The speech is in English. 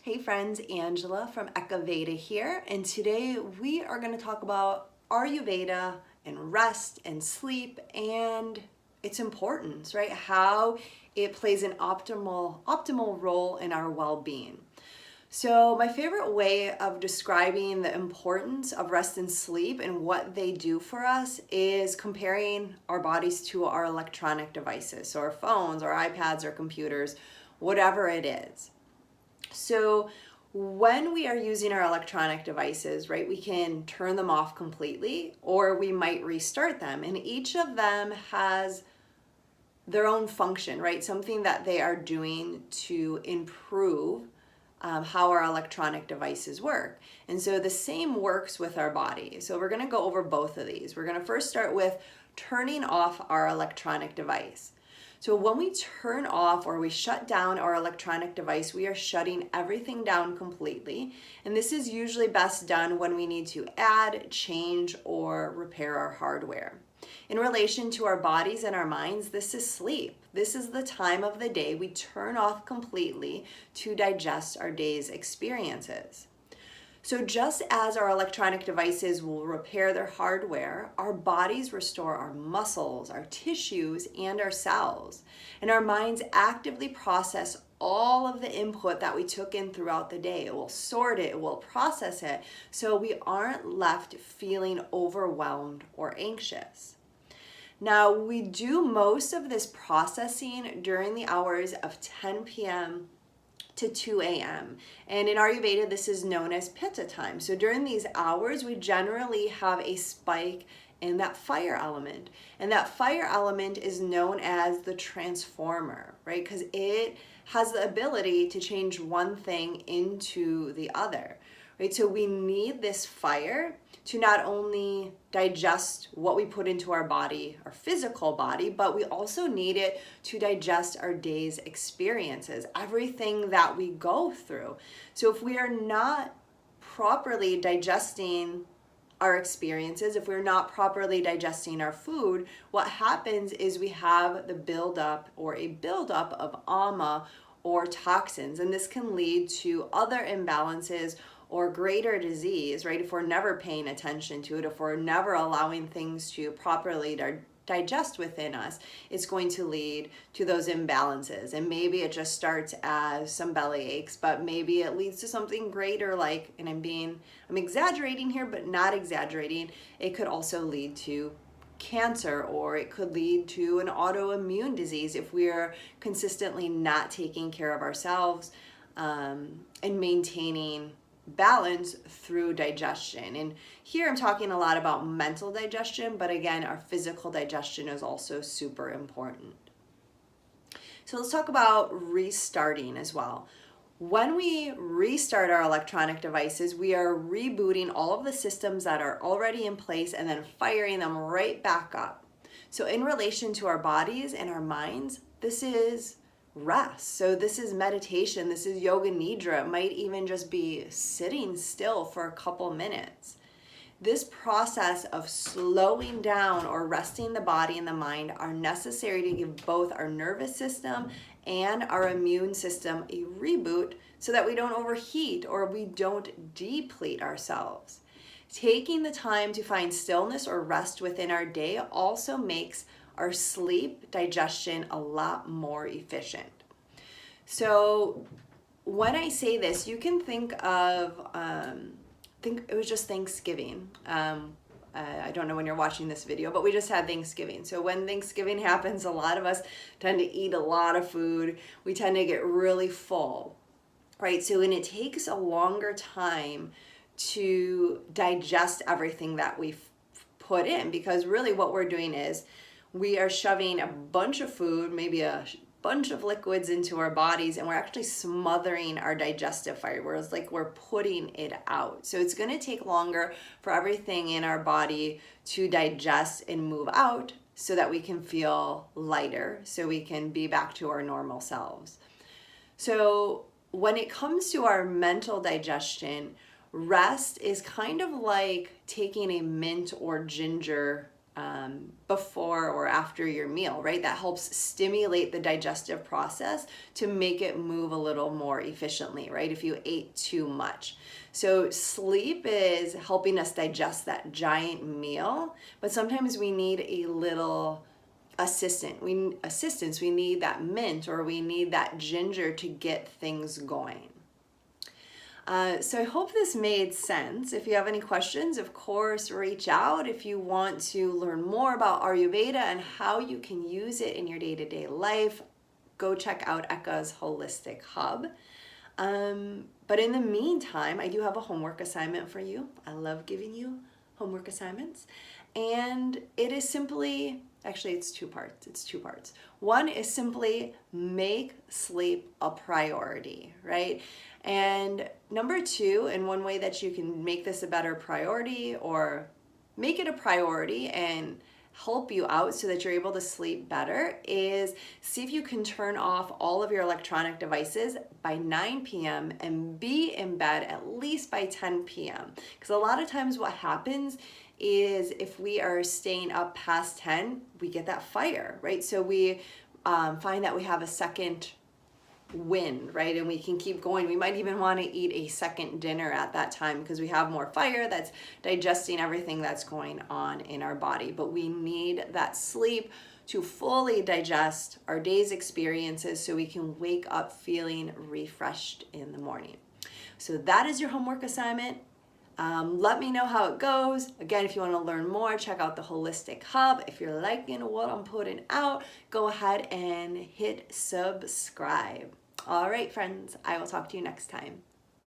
Hey friends, Angela from Eka Veda here, and today we are going to talk about Ayurveda and rest and sleep and its importance, right? How it plays an optimal role in our well-being. So my favorite way of describing the importance of rest and sleep and what they do for us is comparing our bodies to our electronic devices, so our phones, our iPads, our computers, whatever it is. So when we are using our electronic devices, right, we can turn them off completely or we might restart them. And each of them has their own function, right? Something that they are doing to improve how our electronic devices work. And so the same works with our body. So we're going to go over both of these. We're going to first start with turning off our electronic device. So when we turn off or we shut down our electronic device, we are shutting everything down completely. And this is usually best done when we need to add, change, or repair our hardware. In relation to our bodies and our minds, this is sleep. This is the time of the day we turn off completely to digest our day's experiences. So just as our electronic devices will repair their hardware, our bodies restore our muscles, our tissues, and our cells. And our minds actively process all of the input that we took in throughout the day. It will sort it, it will process it, so we aren't left feeling overwhelmed or anxious. Now, we do most of this processing during the hours of 10 p.m. to 2 a.m. And in Ayurveda, this is known as Pitta time. So during these hours, we generally have a spike in that fire element. And that fire element is known as the transformer, right? Because it has the ability to change one thing into the other, right? So we need this fire to not only digest what we put into our body, our physical body, but we also need it to digest our day's experiences, everything that we go through. So if we are not properly digesting our experiences, if we're not properly digesting our food, what happens is we have the buildup or a buildup of ama or toxins, and this can lead to other imbalances or greater disease, right? If we're never paying attention to it, if we're never allowing things to properly digest within us, it's going to lead to those imbalances. And maybe it just starts as some belly aches, but maybe it leads to something greater, like, and I'm exaggerating here, but not exaggerating. It could also lead to cancer, or it could lead to an autoimmune disease if we're consistently not taking care of ourselves and maintaining balance through digestion. And here I'm talking a lot about mental digestion, but again, our physical digestion is also super important. So let's talk about restarting as well. When we restart our electronic devices, we are rebooting all of the systems that are already in place and then firing them right back up. So in relation to our bodies and our minds, this is rest. So this is meditation, this is yoga nidra. It might even just be sitting still for a couple minutes. This process of slowing down or resting the body and the mind are necessary to give both our nervous system and our immune system a reboot so that we don't overheat or we don't deplete ourselves. Taking the time to find stillness or rest within our day also makes our sleep digestion a lot more efficient. So when I say this, you can think of, think it was just Thanksgiving. I don't know when you're watching this video, but we just had Thanksgiving. So when Thanksgiving happens, a lot of us tend to eat a lot of food. We tend to get really full, right? So when it takes a longer time to digest everything that we've put in, because really what we're doing is we are shoving a bunch of food, maybe a bunch of liquids into our bodies, and we're actually smothering our digestive fire, whereas like we're putting it out. So it's going to take longer for everything in our body to digest and move out so that we can feel lighter, so we can be back to our normal selves. So when it comes to our mental digestion, rest is kind of like taking a mint or ginger before or after your meal, right? That helps stimulate the digestive process to make it move a little more efficiently, right? If you ate too much. So sleep is helping us digest that giant meal, but sometimes we need a little assistance. We need that mint or we need that ginger to get things going. So I hope this made sense. If you have any questions, of course, reach out. If you want to learn more about Ayurveda and how you can use it in your day-to-day life, go check out Eka's Holistic Hub. But in the meantime, I do have a homework assignment for you. I love giving you homework assignments. And it is simply, actually it's two parts. One is simply make sleep a priority, right? And number two, and one way that you can make this a better priority or make it a priority and help you out so that you're able to sleep better is see if you can turn off all of your electronic devices by 9 p.m. and be in bed at least by 10 p.m. Because a lot of times what happens is if we are staying up past 10, we get that fire, right? So we find that we have a second wind, right? And we can keep going. We might even want to eat a second dinner at that time because we have more fire that's digesting everything that's going on in our body. But we need that sleep to fully digest our day's experiences so we can wake up feeling refreshed in the morning. So that is your homework assignment. Let me know how it goes. Again, if you want to learn more, check out the Holistic Hub. If you're liking what I'm putting out, go ahead and hit subscribe. All right, friends, I will talk to you next time.